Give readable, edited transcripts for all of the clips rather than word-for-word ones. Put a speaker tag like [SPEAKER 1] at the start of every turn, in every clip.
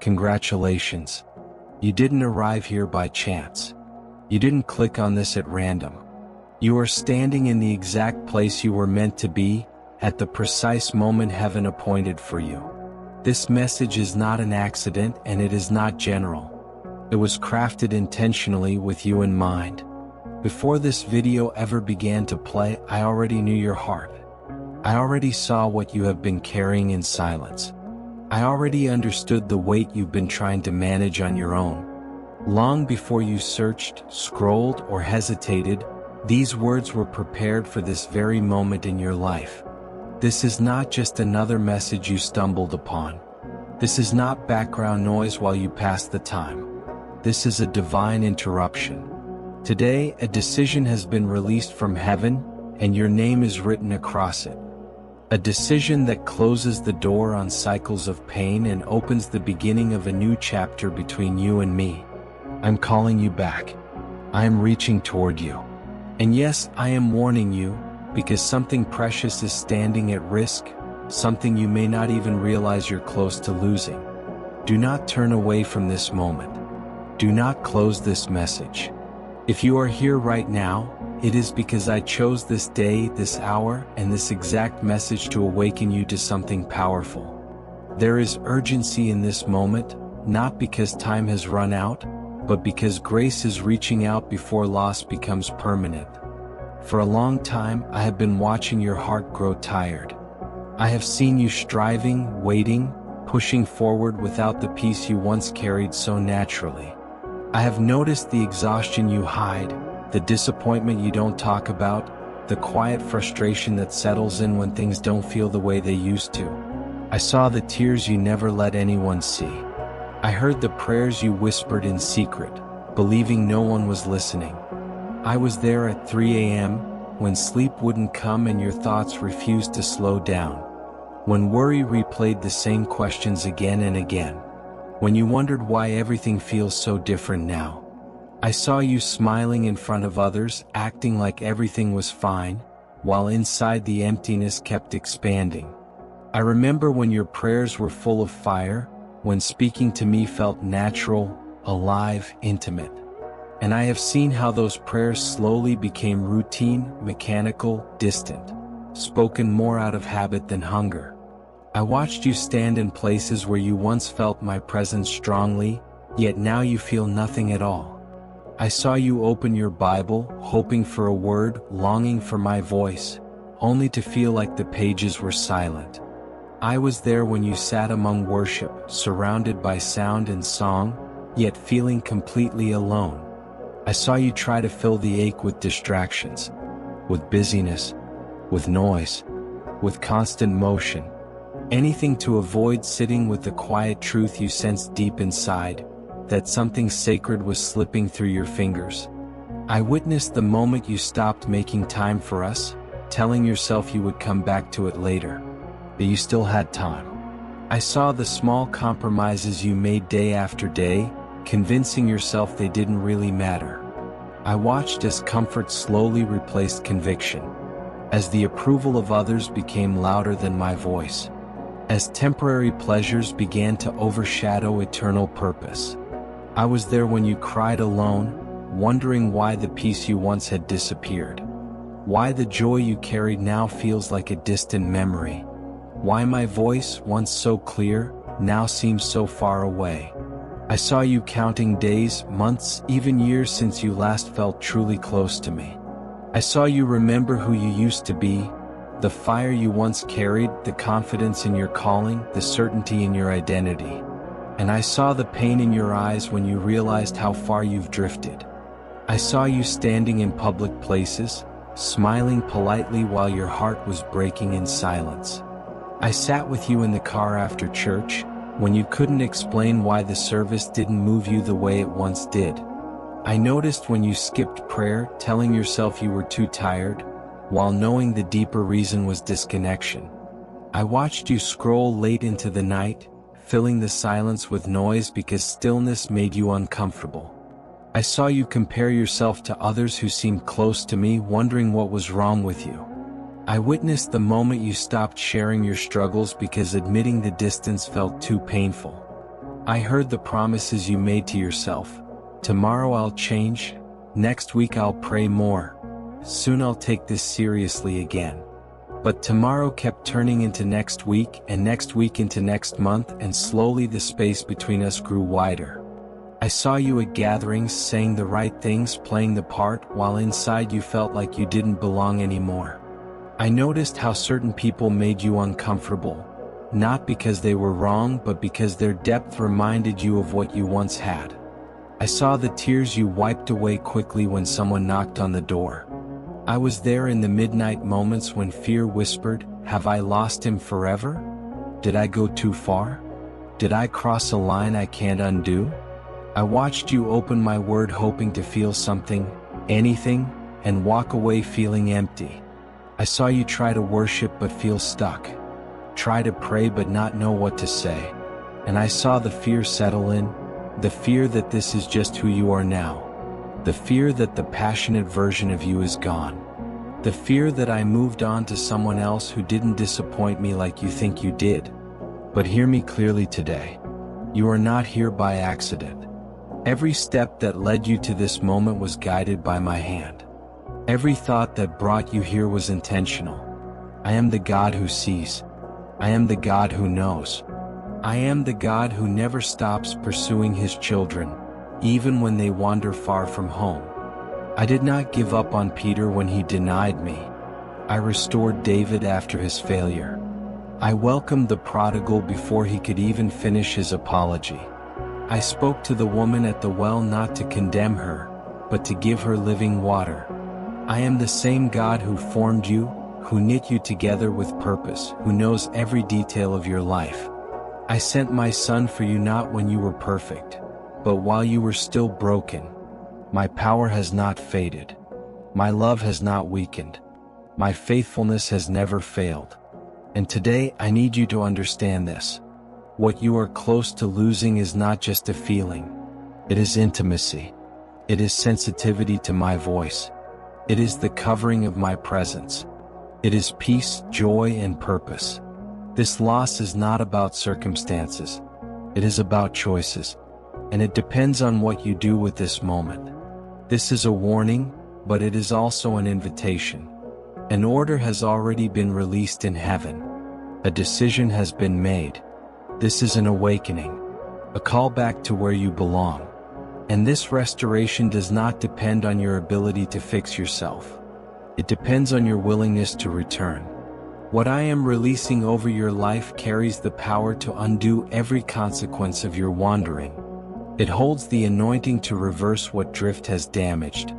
[SPEAKER 1] Congratulations. You didn't arrive here by chance. You didn't click on this at random. You are standing in the exact place you were meant to be, at the precise moment heaven appointed for you. This message is not an accident, and it is not general. It was crafted intentionally with you in mind. Before this video ever began to play, I already knew your heart. I already saw what you have been carrying in silence. I already understood the weight you've been trying to manage on your own. Long before you searched, scrolled, or hesitated, these words were prepared for this very moment in your life. This is not just another message you stumbled upon. This is not background noise while you pass the time. This is a divine interruption. Today, a decision has been released from heaven, and your name is written across it. A decision that closes the door on cycles of pain and opens the beginning of a new chapter between you and me. I'm calling you back. I am reaching toward you. And yes, I am warning you, because something precious is standing at risk, something you may not even realize you're close to losing. Do not turn away from this moment. Do not close this message. If you are here right now, it is because I chose this day, this hour, and this exact message to awaken you to something powerful. There is urgency in this moment, not because time has run out, but because grace is reaching out before loss becomes permanent. For a long time, I have been watching your heart grow tired. I have seen you striving, waiting, pushing forward without the peace you once carried so naturally. I have noticed the exhaustion you hide, the disappointment you don't talk about, the quiet frustration that settles in when things don't feel the way they used to. I saw the tears you never let anyone see. I heard the prayers you whispered in secret, believing no one was listening. I was there at 3 a.m., when sleep wouldn't come and your thoughts refused to slow down. When worry replayed the same questions again and again. When you wondered why everything feels so different now. I saw you smiling in front of others, acting like everything was fine, while inside the emptiness kept expanding. I remember when your prayers were full of fire, when speaking to me felt natural, alive, intimate. And I have seen how those prayers slowly became routine, mechanical, distant, spoken more out of habit than hunger. I watched you stand in places where you once felt my presence strongly, yet now you feel nothing at all. I saw you open your Bible, hoping for a word, longing for my voice, only to feel like the pages were silent. I was there when you sat among worship, surrounded by sound and song, yet feeling completely alone. I saw you try to fill the ache with distractions, with busyness, with noise, with constant motion. Anything to avoid sitting with the quiet truth you sensed deep inside, that something sacred was slipping through your fingers. I witnessed the moment you stopped making time for us, telling yourself you would come back to it later, that you still had time. I saw the small compromises you made day after day, convincing yourself they didn't really matter. I watched as comfort slowly replaced conviction, as the approval of others became louder than my voice, as temporary pleasures began to overshadow eternal purpose. I was there when you cried alone, wondering why the peace you once had disappeared, why the joy you carried now feels like a distant memory, why my voice, once so clear, now seems so far away. I saw you counting days, months, even years since you last felt truly close to me. I saw you remember who you used to be, the fire you once carried, the confidence in your calling, the certainty in your identity. And I saw the pain in your eyes when you realized how far you've drifted. I saw you standing in public places, smiling politely while your heart was breaking in silence. I sat with you in the car after church, when you couldn't explain why the service didn't move you the way it once did. I noticed when you skipped prayer, telling yourself you were too tired, while knowing the deeper reason was disconnection. I watched you scroll late into the night, filling the silence with noise because stillness made you uncomfortable. I saw you compare yourself to others who seemed close to me, wondering what was wrong with you. I witnessed the moment you stopped sharing your struggles because admitting the distance felt too painful. I heard the promises you made to yourself. Tomorrow I'll change. Next week I'll pray more. Soon I'll take this seriously again. But tomorrow kept turning into next week and next week into next month, and slowly the space between us grew wider. I saw you at gatherings saying the right things, playing the part, while inside you felt like you didn't belong anymore. I noticed how certain people made you uncomfortable, not because they were wrong but because their depth reminded you of what you once had. I saw the tears you wiped away quickly when someone knocked on the door. I was there in the midnight moments when fear whispered, "Have I lost him forever? Did I go too far? Did I cross a line I can't undo?" I watched you open my word hoping to feel something, anything, and walk away feeling empty. I saw you try to worship but feel stuck, try to pray but not know what to say. And I saw the fear settle in, the fear that this is just who you are now. The fear that the passionate version of you is gone. The fear that I moved on to someone else who didn't disappoint me like you think you did. But hear me clearly today. You are not here by accident. Every step that led you to this moment was guided by my hand. Every thought that brought you here was intentional. I am the God who sees. I am the God who knows. I am the God who never stops pursuing his children, even when they wander far from home. I did not give up on Peter when he denied me. I restored David after his failure. I welcomed the prodigal before he could even finish his apology. I spoke to the woman at the well not to condemn her, but to give her living water. I am the same God who formed you, who knit you together with purpose, who knows every detail of your life. I sent my son for you not when you were perfect, but while you were still broken. My power has not faded. My love has not weakened. My faithfulness has never failed. And today I need you to understand this. What you are close to losing is not just a feeling. It is intimacy. It is sensitivity to my voice. It is the covering of my presence. It is peace, joy, and purpose. This loss is not about circumstances. It is about choices. And it depends on what you do with this moment. This is a warning, but it is also an invitation. An order has already been released in heaven. A decision has been made. This is an awakening, a call back to where you belong. And this restoration does not depend on your ability to fix yourself. It depends on your willingness to return. What I am releasing over your life carries the power to undo every consequence of your wandering. It holds the anointing to reverse what drift has damaged.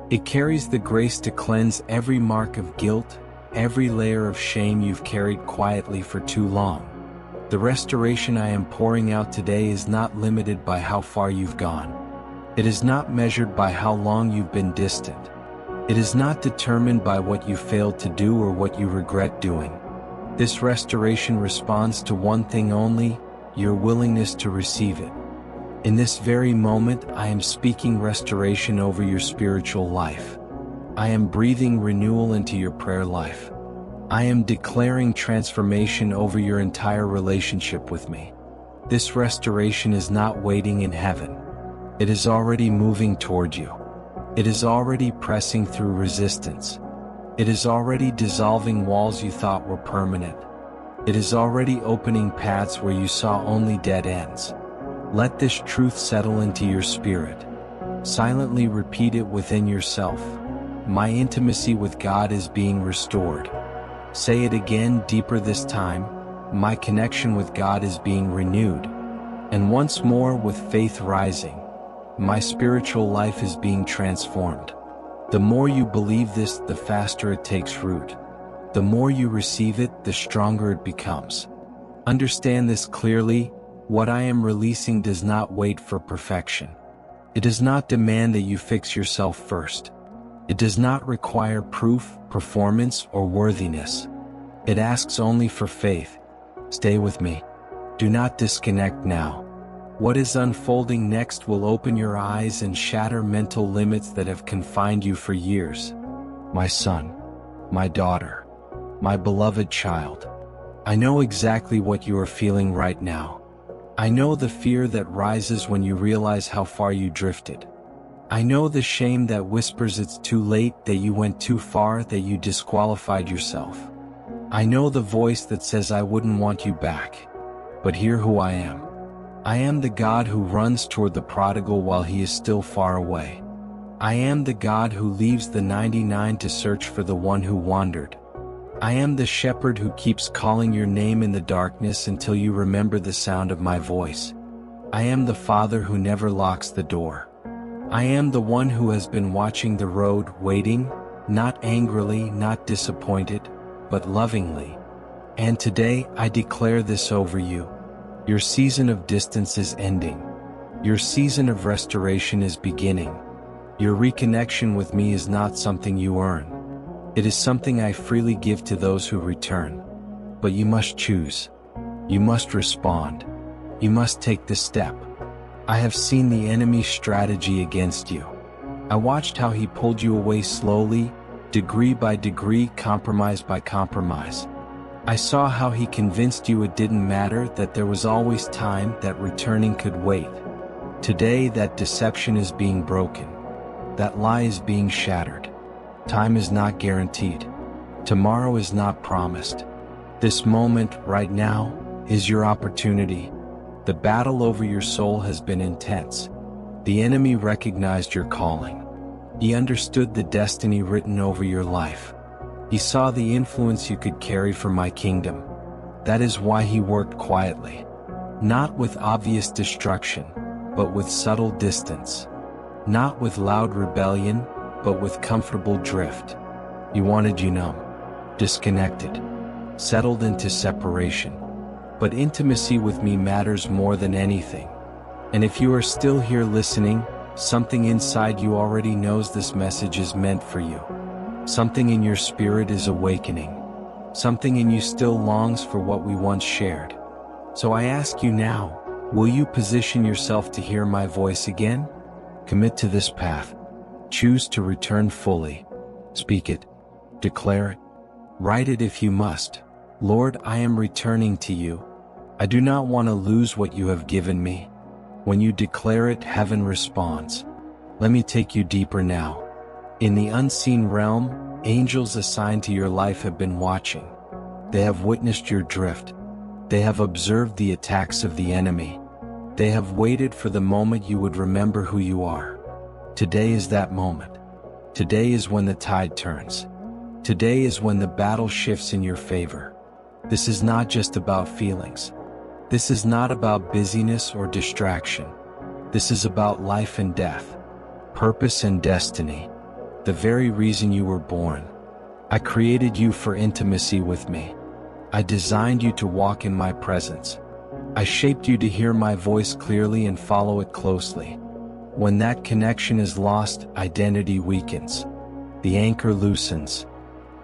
[SPEAKER 1] It carries the grace to cleanse every mark of guilt, every layer of shame you've carried quietly for too long. The restoration I am pouring out today is not limited by how far you've gone. It is not measured by how long you've been distant. It is not determined by what you failed to do or what you regret doing. This restoration responds to one thing only: your willingness to receive it. In this very moment, I am speaking restoration over your spiritual life. I am breathing renewal into your prayer life. I am declaring transformation over your entire relationship with me. This restoration is not waiting in heaven. It is already moving toward you. It is already pressing through resistance. It is already dissolving walls you thought were permanent. It is already opening paths where you saw only dead ends. Let this truth settle into your spirit. Silently repeat it within yourself. My intimacy with God is being restored. Say it again, deeper this time. My connection with God is being renewed. And once more, with faith rising, my spiritual life is being transformed. The more you believe this, the faster it takes root. The more you receive it, the stronger it becomes. Understand this clearly: what I am releasing does not wait for perfection. It does not demand that you fix yourself first. It does not require proof, performance, or worthiness. It asks only for faith. Stay with me. Do not disconnect now. What is unfolding next will open your eyes and shatter mental limits that have confined you for years. My son, my daughter, my beloved child, I know exactly what you are feeling right now. I know the fear that rises when you realize how far you drifted. I know the shame that whispers it's too late, that you went too far, that you disqualified yourself. I know the voice that says I wouldn't want you back. But hear who I am. I am the God who runs toward the prodigal while he is still far away. I am the God who leaves the 99 to search for the one who wandered. I am the shepherd who keeps calling your name in the darkness until you remember the sound of my voice. I am the Father who never locks the door. I am the one who has been watching the road, waiting, not angrily, not disappointed, but lovingly. And today I declare this over you. Your season of distance is ending. Your season of restoration is beginning. Your reconnection with me is not something you earn. It is something I freely give to those who return. But you must choose. You must respond. You must take the step. I have seen the enemy's strategy against you. I watched how he pulled you away slowly, degree by degree, compromise by compromise. I saw how he convinced you it didn't matter, that there was always time, that returning could wait. Today that deception is being broken. That lie is being shattered. Time is not guaranteed. Tomorrow is not promised. This moment, right now, is your opportunity. The battle over your soul has been intense. The enemy recognized your calling. He understood the destiny written over your life. He saw the influence you could carry for my kingdom. That is why he worked quietly. Not with obvious destruction, but with subtle distance. Not with loud rebellion, but with comfortable drift. He wanted you numb, disconnected, settled into separation. But intimacy with me matters more than anything. And if you are still here listening, something inside you already knows this message is meant for you. Something in your spirit is awakening. Something in you still longs for what we once shared. So I ask you now, will you position yourself to hear my voice again? Commit to this path. Choose to return fully. Speak it. Declare it. Write it if you must. Lord, I am returning to you. I do not want to lose what you have given me. When you declare it, heaven responds. Let me take you deeper now. In the unseen realm, angels assigned to your life have been watching. They have witnessed your drift. They have observed the attacks of the enemy. They have waited for the moment you would remember who you are. Today is that moment. Today is when the tide turns. Today is when the battle shifts in your favor. This is not just about feelings. This is not about busyness or distraction. This is about life and death, purpose and destiny, the very reason you were born. I created you for intimacy with me. I designed you to walk in my presence. I shaped you to hear my voice clearly and follow it closely. When that connection is lost, identity weakens. The anchor loosens.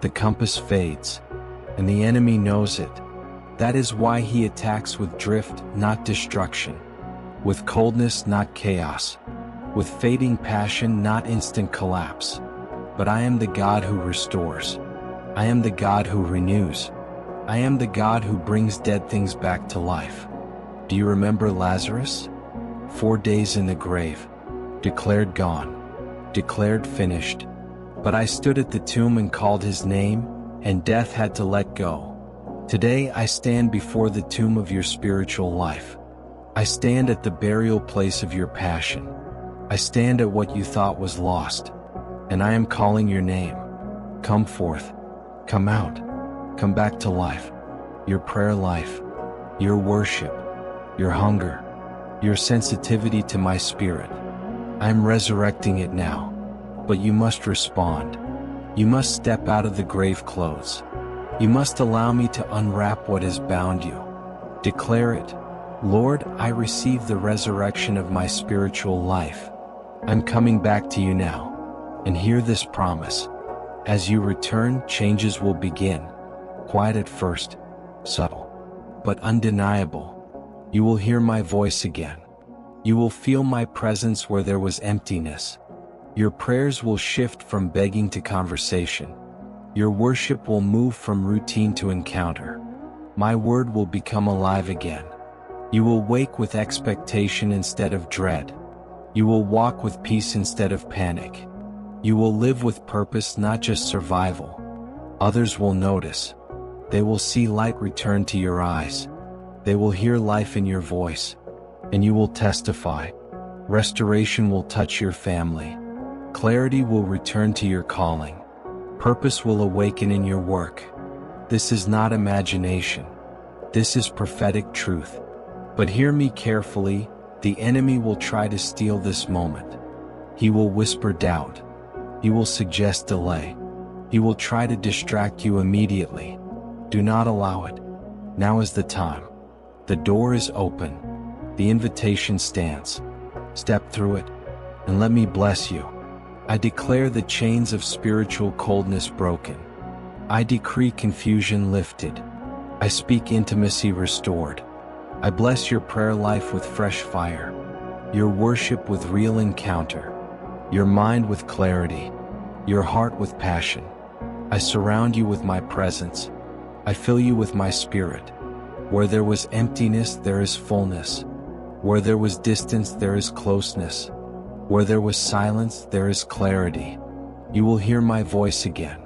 [SPEAKER 1] The compass fades. And the enemy knows it. That is why he attacks with drift, not destruction. With coldness, not chaos. With fading passion, not instant collapse. But I am the God who restores. I am the God who renews. I am the God who brings dead things back to life. Do you remember Lazarus? 4 days in the grave. Declared gone. Declared finished. But I stood at the tomb and called his name, and death had to let go. Today I stand before the tomb of your spiritual life. I stand at the burial place of your passion. I stand at what you thought was lost. And I am calling your name. Come forth. Come out. Come back to life. Your prayer life. Your worship. Your hunger. Your sensitivity to my spirit. I am resurrecting it now. But you must respond. You must step out of the grave clothes. You must allow me to unwrap what has bound you. Declare it. Lord, I receive the resurrection of my spiritual life. I'm coming back to you now. And hear this promise. As you return, changes will begin. Quiet at first, subtle, but undeniable. You will hear my voice again. You will feel my presence where there was emptiness. Your prayers will shift from begging to conversation. Your worship will move from routine to encounter. My word will become alive again. You will wake with expectation instead of dread. You will walk with peace instead of panic. You will live with purpose, not just survival. Others will notice. They will see light return to your eyes. They will hear life in your voice. And you will testify. Restoration will touch your family. Clarity will return to your calling. Purpose will awaken in your work. This is not imagination. This is prophetic truth. But hear me carefully, the enemy will try to steal this moment. He will whisper doubt. He will suggest delay. He will try to distract you immediately. Do not allow it. Now is the time. The door is open. The invitation stands. Step through it, and let me bless you. I declare the chains of spiritual coldness broken. I decree confusion lifted. I speak intimacy restored. I bless your prayer life with fresh fire, your worship with real encounter, your mind with clarity, your heart with passion. I surround you with my presence. I fill you with my spirit. Where there was emptiness, there is fullness. Where there was distance, there is closeness. Where there was silence, there is clarity. You will hear my voice again.